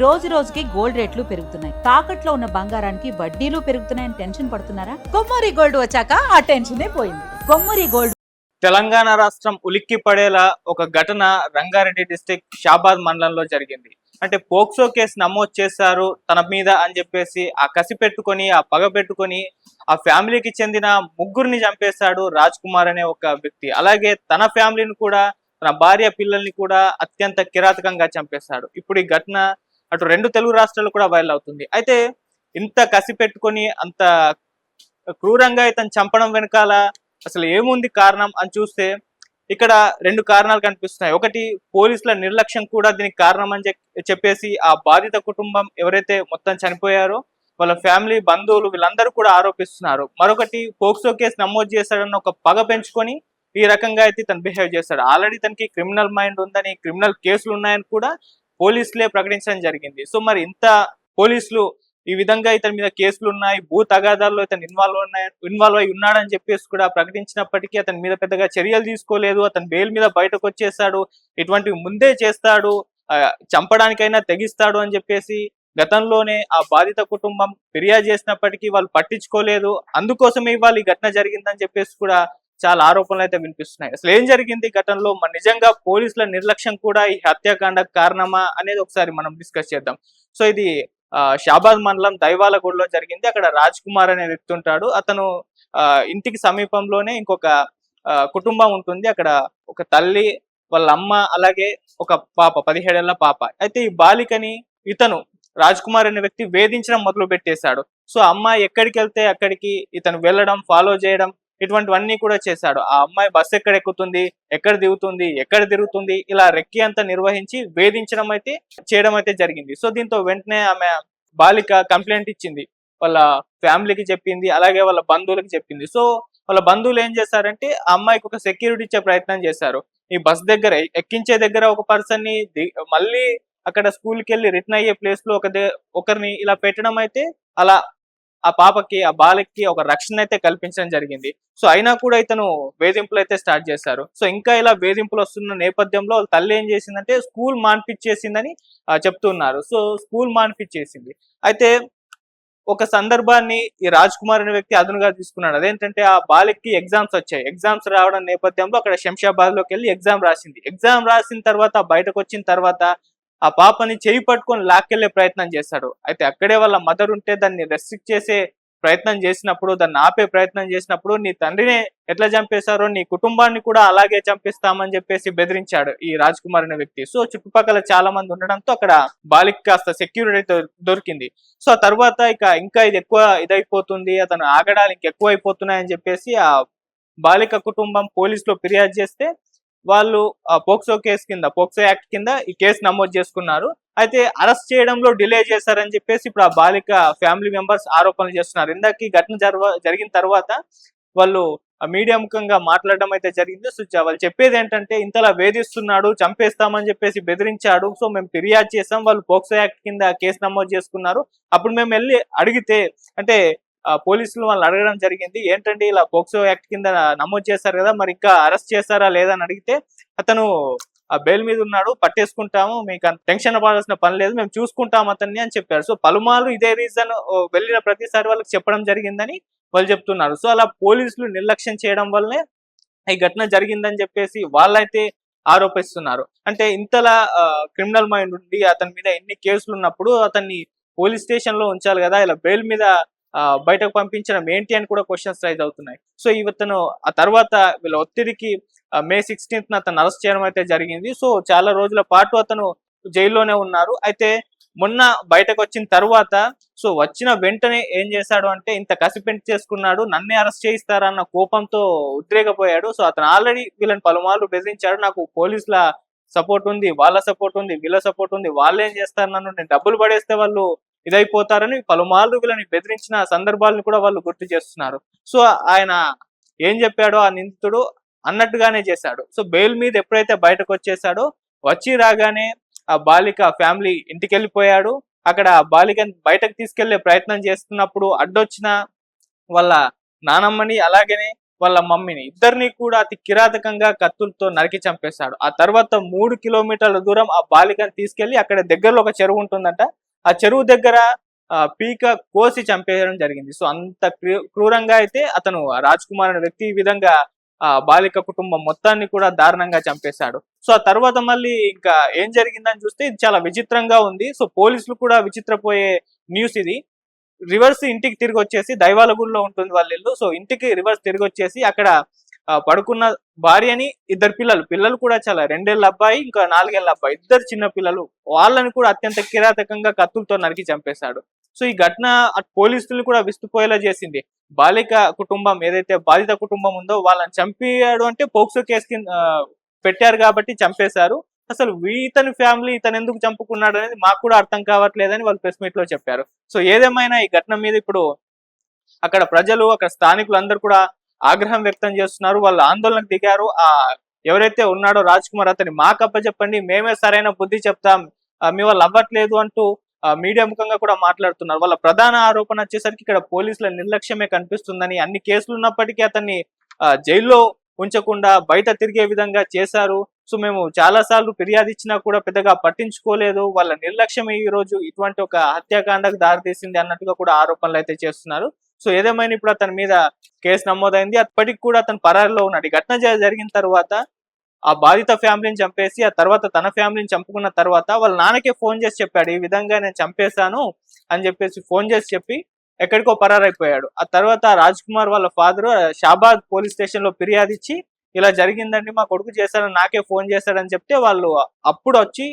రోజు రోజుకి గోల్డ్ రేట్లు పెరుగుతున్నాయి. తాకట్లో ఉన్న బంగారానికి వడ్డీలు పెరుగుతున్నాయని టెన్షన్ పడుతున్నారా? కొమ్మూరి గోల్డ్ వచ్చాక ఆ టెన్షనే పోయింది. కొమ్మూరి గోల్డ్. తెలంగాణ రాష్ట్రం ఉలిక్కి పడేలా ఒక ఘటన రంగారెడ్డి డిస్టిక్ షాబాద్ మండలంలో జరిగింది. అంటే పోక్సో కేసు నమోదు చేశారు తన మీద అని చెప్పేసి ఆ కసి పెట్టుకొని ఆ పగ పెట్టుకొని ఆ ఫ్యామిలీకి చెందిన ముగ్గురిని చంపేశాడు రాజ్ కుమార్ అనే ఒక వ్యక్తి. అలాగే తన ఫ్యామిలీని కూడా, తన భార్య పిల్లల్ని కూడా అత్యంత కిరాతకంగా చంపేశాడు. ఇప్పుడు ఈ ఘటన అటు రెండు తెలుగు రాష్ట్రాలు కూడా వైరల్ అవుతుంది. అయితే ఇంత కసి పెట్టుకొని అంత క్రూరంగా ఇతను చంపడం వెనకాల అసలు ఏముంది కారణం అని చూస్తే ఇక్కడ రెండు కారణాలు కనిపిస్తున్నాయి. ఒకటి, పోలీసుల నిర్లక్ష్యం కూడా దీనికి కారణం అని చెప్పేసి ఆ బాధిత కుటుంబం ఎవరైతే మొత్తం చనిపోయారో వాళ్ళ ఫ్యామిలీ, బంధువులు వీళ్ళందరూ కూడా ఆరోపిస్తున్నారు. మరొకటి, పోక్సో కేసు నమోదు చేశాడన్న ఒక పగ పెంచుకొని ఈ రకంగా అయితే తను బిహేవ్ చేశాడు. ఆల్రెడీ తనకి క్రిమినల్ మైండ్ ఉందని, క్రిమినల్ కేసులు ఉన్నాయని కూడా పోలీసులే ప్రకటించడం జరిగింది. సో మరి ఇంత పోలీసులు ఈ విధంగా ఇతని మీద కేసులు ఉన్నాయి, భూ తగాదాల్లో ఇతను ఇన్వాల్వ్ అయి ఉన్నాడని చెప్పేసి కూడా ప్రకటించినప్పటికీ అతని మీద పెద్దగా చర్యలు తీసుకోలేదు. అతను బెయిల్ మీద బయటకు వచ్చేసాడు. ఇటువంటివి ముందే చేస్తాడు, చంపడానికైనా తెగిస్తాడు అని చెప్పేసి గతంలోనే ఆ బాధిత కుటుంబం ఫిర్యాదు చేసినప్పటికీ వాళ్ళు పట్టించుకోలేదు. అందుకోసమే ఇవాళ ఈ ఘటన జరిగిందని చెప్పేసి కూడా చాలా ఆరోపణలు అయితే వినిపిస్తున్నాయి. అసలు ఏం జరిగింది ఘటనలో, మరి నిజంగా పోలీసుల నిర్లక్ష్యం కూడా ఈ హత్యాకాండకు కారణమా అనేది ఒకసారి మనం డిస్కస్ చేద్దాం. సో ఇది షాబాద్ మండలం దైవాలగూడలో జరిగింది. అక్కడ రాజ్ కుమార్ అనే వ్యక్తి ఉంటాడు. అతను ఇంటికి సమీపంలోనే ఇంకొక కుటుంబం ఉంటుంది. అక్కడ ఒక తల్లి, వాళ్ళ అమ్మ, అలాగే ఒక పాప, 17 ఏళ్ల పాప. అయితే ఈ బాలికని ఇతను రాజ్ కుమార్ అనే వ్యక్తి వేధించడం మొదలు పెట్టేశాడు. సో అమ్మాయి ఎక్కడికి వెళ్తే అక్కడికి ఇతను వెళ్ళడం, ఫాలో చేయడం, ఇటువంటివన్నీ కూడా చేశాడు. ఆ అమ్మాయి బస్సు ఎక్కడ ఎక్కుతుంది, ఎక్కడ దిగుతుంది, ఎక్కడ తిరుగుతుంది, ఇలా రెక్కి అంతా నిర్వహించి వేధించడం అయితే చేయడం అయితే జరిగింది. సో దీంతో వెంటనే ఆమె బాలిక కంప్లైంట్ ఇచ్చింది. వాళ్ళ ఫ్యామిలీకి చెప్పింది, అలాగే వాళ్ళ బంధువులకి చెప్పింది. సో వాళ్ళ బంధువులు ఏం చేశారంటే ఆ అమ్మాయికి ఒక సెక్యూరిటీ ఇచ్చే ప్రయత్నం చేశారు. ఈ బస్ దగ్గర ఎక్కించే దగ్గర ఒక పర్సన్ ని, మళ్ళీ అక్కడ స్కూల్కి వెళ్ళి రిటర్న్ అయ్యే ప్లేస్ లో ఒకరిని ఇలా పెట్టడం అయితే అలా ఆ పాపకి, ఆ బాలకి ఒక రక్షణ అయితే కల్పించడం జరిగింది. సో అయినా కూడా ఇతను వేధింపులు అయితే స్టార్ట్ చేశారు. సో ఇంకా ఇలా వేధింపులు వస్తున్న నేపథ్యంలో వాళ్ళ తల్లి ఏం చేసిందంటే స్కూల్ మాన్పించేసిందని చెప్తున్నారు. సో స్కూల్ మాన్పించేసింది. అయితే ఒక సందర్భాన్ని ఈ రాజ్ కుమార్ అనే వ్యక్తి అదునుగా తీసుకున్నాడు. అదేంటంటే ఆ బాలికకి ఎగ్జామ్స్ వచ్చాయి. ఎగ్జామ్స్ రావడం నేపథ్యంలో అక్కడ శంషాబాద్ లోకి వెళ్ళి ఎగ్జామ్ రాసింది. ఎగ్జామ్ రాసిన తర్వాత బయటకు వచ్చిన తర్వాత ఆ పాపని చేయి పట్టుకొని లాక్కెళ్లే ప్రయత్నం చేశాడు. అయితే అక్కడే వాళ్ళ మదర్ ఉంటే దాన్ని రెస్ట్రిక్ట్ చేసే ప్రయత్నం చేసినప్పుడు, దాన్ని ఆపే ప్రయత్నం చేసినప్పుడు, నీ తండ్రిని ఎట్లా చంపేశారో నీ కుటుంబాన్ని కూడా అలాగే చంపిస్తామని చెప్పేసి బెదిరించాడు ఈ రాజ్ కుమార్ అనే వ్యక్తి. సో చుట్టుపక్కల చాలా మంది ఉండడంతో అక్కడ బాలిక కాస్త సెక్యూరిటీ దొరికింది. సో ఆ తర్వాత ఇంకా ఇది ఎక్కువ ఇదైపోతుంది, అతను ఆగడాలు ఇంకెక్కువ అయిపోతున్నాయని చెప్పేసి ఆ బాలిక కుటుంబం పోలీసులో ఫిర్యాదు చేస్తే వాళ్ళు పోక్సో కేసు కింద, పోక్సో యాక్ట్ కింద ఈ కేసు నమోదు చేసుకున్నారు. అయితే అరెస్ట్ చేయడంలో డిలే చేశారని చెప్పేసి ఇప్పుడు ఆ బాలిక ఫ్యామిలీ మెంబర్స్ ఆరోపణలు చేస్తున్నారు. ఇందాక ఈ ఘటన జరిగిన తర్వాత వాళ్ళు మీడియా ముఖంగా మాట్లాడడం అయితే జరిగింది. సో వాళ్ళు చెప్పేది ఏంటంటే, ఇంతలా వేధిస్తున్నాడు, చంపేస్తామని చెప్పేసి బెదిరించాడు. సో మేము ఫిర్యాదు చేసాం, వాళ్ళు పోక్సో యాక్ట్ కింద కేసు నమోదు చేసుకున్నారు. అప్పుడు మేము వెళ్ళి అడిగితే, అంటే పోలీసులు వాళ్ళు అడగడం జరిగింది, ఏంటంటే ఇలా పోక్సో యాక్ట్ కింద నమోదు చేశారు కదా, మరి ఇంకా అరెస్ట్ చేశారా లేదా అని అడిగితే అతను ఆ బెయిల్ మీద ఉన్నాడు, పట్టేసుకుంటాము, మీకు అంత టెన్షన్ పడాల్సిన పని లేదు, మేము చూసుకుంటాం అతన్ని అని చెప్పారు. సో పలుమార్లు ఇదే రీజన్ వెళ్ళిన ప్రతిసారి వాళ్ళకి చెప్పడం జరిగిందని వాళ్ళు చెప్తున్నారు. సో అలా పోలీసులు నిర్లక్ష్యం చేయడం వల్లనే ఈ ఘటన జరిగిందని చెప్పేసి వాళ్ళైతే ఆరోపిస్తున్నారు. అంటే ఇంతలా క్రిమినల్ మైండ్ ఉండి అతని మీద ఎన్ని కేసులు ఉన్నప్పుడు అతన్ని పోలీస్ స్టేషన్ లో ఉంచాలి కదా, ఇలా బెయిల్ మీద బయటకు పంపించడం ఏంటి అని కూడా క్వశ్చన్స్ రైజ్ అవుతున్నాయి. సో ఇతను ఆ తర్వాత వీళ్ళ ఒత్తిడికి మే 16th అతను అరెస్ట్ చేయడం అయితే జరిగింది. సో చాలా రోజుల పాటు అతను జైల్లోనే ఉన్నారు. అయితే మొన్న బయటకు వచ్చిన తర్వాత, సో వచ్చిన వెంటనే ఏం చేశాడు అంటే, ఇంత కసిపెంటి చేసుకున్నాడు, నన్నే అరెస్ట్ చేయిస్తారన్న కోపంతో ఉద్రేకపోయాడు. సో అతను ఆల్రెడీ వీళ్ళని పలుమార్లు బెదిరించాడు, నాకు పోలీసుల సపోర్ట్ ఉంది, వాళ్ళ సపోర్ట్ ఉంది, వీళ్ళ సపోర్ట్ ఉంది, వాళ్ళు ఏం చేస్తారు, నన్ను నేను డబ్బులు పడేస్తే వాళ్ళు ఇదైపోతారని పలుమార్లు వీళ్ళని బెదిరించిన సందర్భాలను కూడా వాళ్ళు గుర్తు చేస్తున్నారు. సో ఆయన ఏం చెప్పాడో ఆ నిందితుడు అన్నట్టుగానే చేశాడు. సో బెయిల్ మీద ఎప్పుడైతే బయటకు వచ్చేసాడో, వచ్చి రాగానే ఆ బాలిక ఫ్యామిలీ ఇంటికి వెళ్ళిపోయాడు. అక్కడ బాలికని బయటకు తీసుకెళ్లే ప్రయత్నం చేస్తున్నప్పుడు అడ్డొచ్చిన వాళ్ళ నానమ్మని, అలాగనే వాళ్ళ మమ్మీని ఇద్దరిని కూడా అతి కిరాతకంగా కత్తులతో నరికి చంపేశాడు. ఆ తర్వాత 3 కిలోమీటర్ల దూరం ఆ బాలికను తీసుకెళ్లి అక్కడ దగ్గరలో ఒక చెరువు ఉంటుందంట. ఆ చెరువు దగ్గర పీక కోసి చంపేయడం జరిగింది. సో అంత క్రూరంగా అయితే అతను రాజ్ కుమార్ అనే వ్యక్తి ఈ విధంగా బాలిక కుటుంబం మొత్తాన్ని కూడా దారుణంగా చంపేశాడు. సో ఆ తర్వాత మళ్ళీ ఇంకా ఏం జరిగిందని చూస్తే ఇది చాలా విచిత్రంగా ఉంది. సో పోలీసులు కూడా విచిత్రపోయే న్యూస్ ఇది. రివర్స్ ఇంటికి తిరిగి వచ్చేసి దైవాలగూడలో ఉంటుంది వాళ్ళ ఇల్లు. సో ఇంటికి రివర్స్ తిరిగి వచ్చేసి అక్కడ పడుకున్న భార్యని ఇద్దరు పిల్లలు కూడా చాలా 2 ఏళ్ల అబ్బాయి ఇంకా 4 ఏళ్ల అబ్బాయి ఇద్దరు చిన్న పిల్లలు వాళ్ళని కూడా అత్యంత కిరాతకంగా కత్తులతో నరికి చంపేశాడు. సో ఈ ఘటన పోలీసులు కూడా విస్తుపోయేలా చేసింది. బాలిక కుటుంబం ఏదైతే బాధిత కుటుంబం ఉందో వాళ్ళని చంపాడు అంటే పోక్సో కేసు కింద పెట్టారు కాబట్టి చంపేశారు. అసలు ఇతని ఫ్యామిలీ ఇతను ఎందుకు చంపుకున్నాడు అనేది మాకు కూడా అర్థం కావట్లేదని వాళ్ళు ప్రెస్ మీట్ లో చెప్పారు. సో ఏదేమైనా ఈ ఘటన మీద ఇప్పుడు అక్కడ ప్రజలు అక్కడ స్థానికులు అందరూ కూడా ఆగ్రహం వ్యక్తం చేస్తున్నారు. వాళ్ళు ఆందోళనకు దిగారు. ఎవరైతే ఉన్నాడో రాజ్ కుమార్ అతని మాకప్ప చెప్పండి, మేమే సరైన బుద్ధి చెప్తాం, మీ వాళ్ళు అవ్వట్లేదు అంటూ మీడియా ముఖంగా కూడా మాట్లాడుతున్నారు. వాళ్ళ ప్రధాన ఆరోపణ వచ్చేసరికి ఇక్కడ పోలీసుల నిర్లక్ష్యమే కనిపిస్తుందని, అన్ని కేసులు ఉన్నప్పటికీ అతన్ని జైల్లో ఉంచకుండా బయట తిరిగే విధంగా చేశారు. సో మేము చాలా సార్లు ఫిర్యాదు ఇచ్చినా కూడా పెద్దగా పట్టించుకోలేదు, వాళ్ళ నిర్లక్ష్యం ఈ రోజు ఇటువంటి ఒక హత్యాకాండకు దారితీసింది అన్నట్టుగా కూడా ఆరోపణలు అయితే చేస్తున్నారు. సో ఏదేమైనా ఇప్పుడు అతని మీద కేసు నమోదైంది. అప్పటికి కూడా అతను పరారిలో ఉన్నాడు. ఈ ఘటన జరిగిన తర్వాత ఆ బాధిత ఫ్యామిలీని చంపేసి ఆ తర్వాత తన ఫ్యామిలీని చంపుకున్న తర్వాత వాళ్ళ నాన్నకే ఫోన్ చేసి చెప్పాడు, ఈ విధంగా నేను చంపేశాను అని చెప్పేసి ఫోన్ చేసి చెప్పి ఎక్కడికో పరారైపోయాడు. ఆ తర్వాత రాజ్ కుమార్ వాళ్ళ ఫాదర్ షాబాద్ పోలీస్ స్టేషన్ లో ఫిర్యాదు ఇచ్చి ఇలా జరిగిందండి, మా కొడుకు చేశాడని నాకే ఫోన్ చేశాడని చెప్తే వాళ్ళు అప్పుడు వచ్చి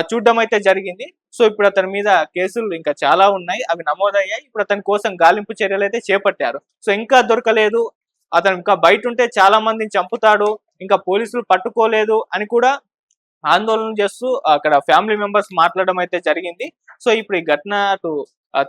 చూడడం అయితే జరిగింది. సో ఇప్పుడు అతని మీద కేసులు ఇంకా చాలా ఉన్నాయి, అవి నమోదయ్యాయి. ఇప్పుడు అతని కోసం గాలింపు చర్యలు అయితే చేపట్టారు. సో ఇంకా దొరకలేదు, అతను ఇంకా బయట ఉంటే చాలా మందిని చంపుతాడు, ఇంకా పోలీసులు పట్టుకోలేదు అని కూడా ఆందోళన చేస్తూ అక్కడ ఫ్యామిలీ మెంబర్స్ మాట్లాడడం అయితే జరిగింది. సో ఇప్పుడు ఈ ఘటన అటు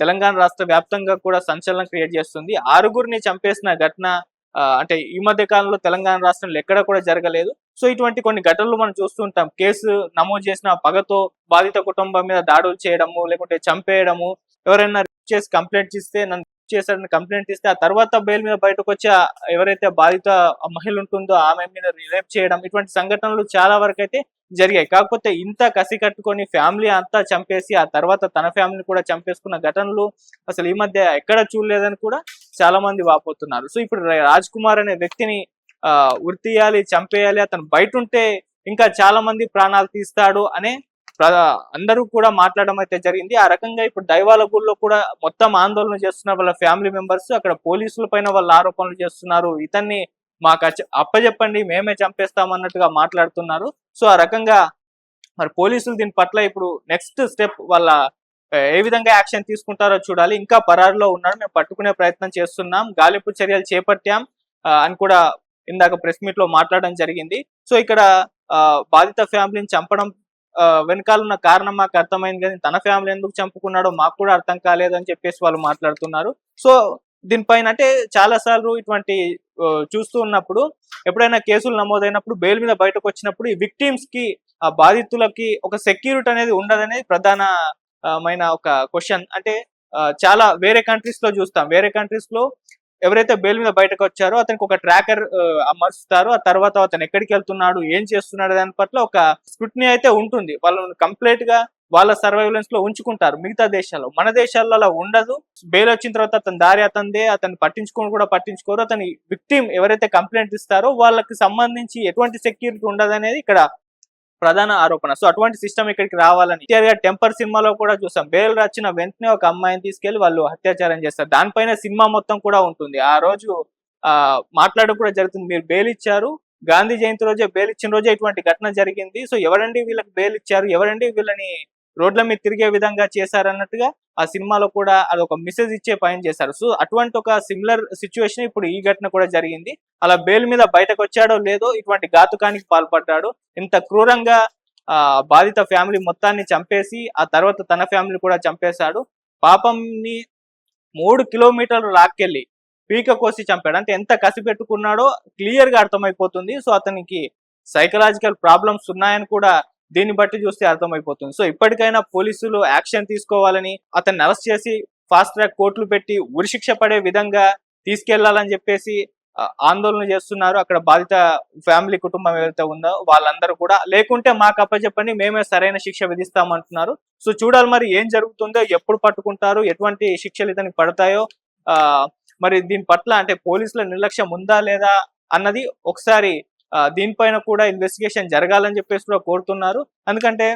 తెలంగాణ రాష్ట్ర వ్యాప్తంగా కూడా సంచలనం క్రియేట్ చేస్తుంది. 6గురిని చంపేసిన ఘటన అంటే ఈ మధ్య కాలంలో తెలంగాణ రాష్ట్రంలో ఎక్కడ కూడా జరగలేదు. సో ఇటువంటి కొన్ని ఘటనలు మనం చూస్తుంటాం. కేసు నమోదు చేసిన పగతో బాధిత కుటుంబం మీద దాడులు చేయడము, లేకుంటే చంపేయడము, ఎవరైనా చేసి కంప్లైంట్ ఇస్తే నన్ను చేశారని కంప్లైంట్ ఇస్తే ఆ తర్వాత బెయిల్ మీద బయటకు వచ్చి ఎవరైతే బాధిత మహిళ ఉంటుందో ఆమె మీద రేప్ చేయడం, ఇటువంటి సంఘటనలు చాలా వరకు అయితే జరిగాయి. కాకపోతే ఇంత కసి కట్టుకొని ఫ్యామిలీ అంతా చంపేసి ఆ తర్వాత తన ఫ్యామిలీని కూడా చంపేసుకున్న ఘటనలు అసలు ఈ మధ్య ఎక్కడ చూడలేదని కూడా చాలా మంది వాపోతున్నారు. సో ఇప్పుడు రాజ్ కుమార్ అనే వ్యక్తిని ఉరి తీయాలి, చంపేయాలి, అతను బయట ఉంటే ఇంకా చాలా మంది ప్రాణాలు తీస్తాడు అనే అందరూ కూడా మాట్లాడడం అయితే జరిగింది. ఆ రకంగా ఇప్పుడు దైవాలగూడలో కూడా మొత్తం ఆందోళన చేస్తున్నారు వాళ్ళ ఫ్యామిలీ మెంబర్స్. అక్కడ పోలీసుల పైన వాళ్ళు ఆరోపణలు చేస్తున్నారు, ఇతన్ని మాకు అప్పచెప్పండి మేమే చంపేస్తామన్నట్టుగా మాట్లాడుతున్నారు. సో ఆ రకంగా మరి పోలీసులు దీని పట్ల ఇప్పుడు నెక్స్ట్ స్టెప్ వాళ్ళ ఏ విధంగా యాక్షన్ తీసుకుంటారో చూడాలి. ఇంకా పరారులో ఉన్నాడు, మేము పట్టుకునే ప్రయత్నం చేస్తున్నాం, గాలింపు చర్యలు చేపట్టాం అని కూడా ఇందాక ప్రెస్ మీట్ లో మాట్లాడడం జరిగింది. సో ఇక్కడ బాధిత ఫ్యామిలీని చంపడం వెనకాల ఉన్న కారణం మాకు అర్థమైంది, కానీ తన ఫ్యామిలీ ఎందుకు చంపుకున్నాడో మాకు కూడా అర్థం కాలేదని చెప్పేసి వాళ్ళు మాట్లాడుతున్నారు. సో దీనిపైన అంటే చాలా సార్లు ఇటువంటి చూస్తూ ఉన్నప్పుడు ఎప్పుడైనా కేసులు నమోదైనప్పుడు బెయిల్ మీద బయటకు వచ్చినప్పుడు ఈ విక్టిమ్స్ కి ఆ బాధితులకి ఒక సెక్యూరిటీ అనేది ఉండదనేది ప్రధానమైన ఒక క్వశ్చన్. అంటే చాలా వేరే కంట్రీస్ లో చూస్తాం, వేరే కంట్రీస్ లో ఎవరైతే బెయిల్ మీద బయటకు వచ్చారో అతనికి ఒక ట్రాకర్ అమర్చుతారు. ఆ తర్వాత అతను ఎక్కడికి వెళ్తున్నాడు, ఏం చేస్తున్నాడు దాని పట్ల ఒక స్క్రూటినీ అయితే ఉంటుంది. వాళ్ళని కంప్లీట్ గా వాళ్ళ సర్వైలెన్స్ లో ఉంచుకుంటారు. మిగతా దేశాల్లో, మన దేశాల్లో అలా ఉండదు. బెయిల్ వచ్చిన తర్వాత అతని దారి అతనిదే, అతన్ని పట్టించుకోరు. అతని విక్టిమ్ ఎవరైతే కంప్లైంట్ ఇస్తారో వాళ్ళకి సంబంధించి ఎటువంటి సెక్యూరిటీ ఉండదనేది ఇక్కడ ప్రధాన ఆరోపణ. సో అటువంటి సిస్టమ్ ఇక్కడికి రావాలని టెంపర్ సినిమాలో కూడా చూసాం. బెయిల్ వచ్చిన వెంటనే ఒక అమ్మాయిని తీసుకెళ్లి వాళ్ళు అత్యాచారం చేస్తారు. దానిపైన సినిమా మొత్తం కూడా ఉంటుంది. ఆ రోజు మాట్లాడడం కూడా జరుగుతుంది, మీరు బెయిల్ ఇచ్చారు, గాంధీ జయంతి రోజే బెయిల్ ఇచ్చిన రోజే ఇటువంటి ఘటన జరిగింది, సో ఎవరండి వీళ్ళకి బెయిల్ ఇచ్చారు, ఎవరండి వీళ్ళని రోడ్ల మీద తిరిగే విధంగా చేశారన్నట్టుగా ఆ సినిమాలో కూడా అదొక మెసేజ్ ఇచ్చే పని చేశారు. సో అటువంటి ఒక సిమిలర్ సిచ్యువేషన్ ఇప్పుడు ఈ ఘటన కూడా జరిగింది. అలా బెయిల్ మీద బయటకు వచ్చాడో లేదో ఇటువంటి ఘాతుకానికి పాల్పడ్డాడు. ఇంత క్రూరంగా బాధిత ఫ్యామిలీ మొత్తాన్ని చంపేసి ఆ తర్వాత తన ఫ్యామిలీ కూడా చంపేశాడు. పాపంని 3 కిలోమీటర్లు లాక్కెళ్ళి పీక కోసి చంపాడు. అంటే ఎంత కసి పెట్టుకున్నాడో క్లియర్ గా అర్థమైపోతుంది. సో అతనికి సైకలాజికల్ ప్రాబ్లమ్స్ ఉన్నాయని కూడా దీన్ని బట్టి చూస్తే అర్థమైపోతుంది. సో ఇప్పటికైనా పోలీసులు యాక్షన్ తీసుకోవాలని, అతన్ని అరెస్ట్ చేసి ఫాస్ట్ ట్రాక్ కోర్టులు పెట్టి ఉరిశిక్ష పడే విధంగా తీసుకెళ్లాలని చెప్పేసి ఆందోళన చేస్తున్నారు. అక్కడ బాధిత ఫ్యామిలీ కుటుంబం ఏదైతే ఉందో వాళ్ళందరూ కూడా, లేకుంటే మాకు అప్పచెప్పండి మేమే సరైన శిక్ష విధిస్తామంటున్నారు. సో చూడాలి మరి ఏం జరుగుతుందో, ఎప్పుడు పట్టుకుంటారు, ఎటువంటి శిక్షలు ఇతనికి పడతాయో. మరి దీని పట్ల అంటే పోలీసుల నిర్లక్ష్యం ఉందా లేదా అన్నది ఒకసారి దీనిపైన కూడా ఇన్వెస్టిగేషన్ జరగాలని చెప్పేసి కూడా కోరుతున్నారు. ఎందుకంటే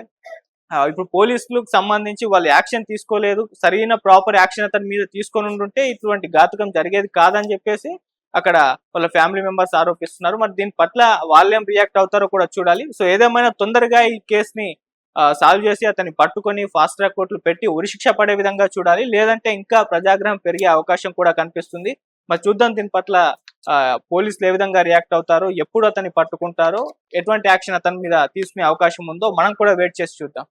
ఇప్పుడు పోలీసులకు సంబంధించి వాళ్ళు యాక్షన్ తీసుకోలేదు, సరైన ప్రాపర్ యాక్షన్ అతని మీద తీసుకొని ఉంటుంటే ఇటువంటి ఘాతుకం జరిగేది కాదని చెప్పేసి అక్కడ వాళ్ళ ఫ్యామిలీ మెంబర్స్ ఆరోపిస్తున్నారు. మరి దీని పట్ల వాళ్ళేం రియాక్ట్ అవుతారో కూడా చూడాలి. సో ఏదేమైనా తొందరగా ఈ కేసుని సాల్వ్ చేసి అతన్ని పట్టుకొని ఫాస్ట్ ట్రాక్ కోర్టులు పెట్టి ఉరిశిక్ష పడే విధంగా చూడాలి. లేదంటే ఇంకా ప్రజాగ్రహం పెరిగే అవకాశం కూడా కనిపిస్తుంది. మరి చూద్దాం దీని పట్ల పోలీసులు ఏ విధంగా రియాక్ట్ అవుతారో, ఎప్పుడు అతన్ని పట్టుకుంటారో, ఎటువంటి యాక్షన్ అతని మీద తీసుకునే అవకాశం ఉందో మనం కూడా వెయిట్ చేసి చూద్దాం.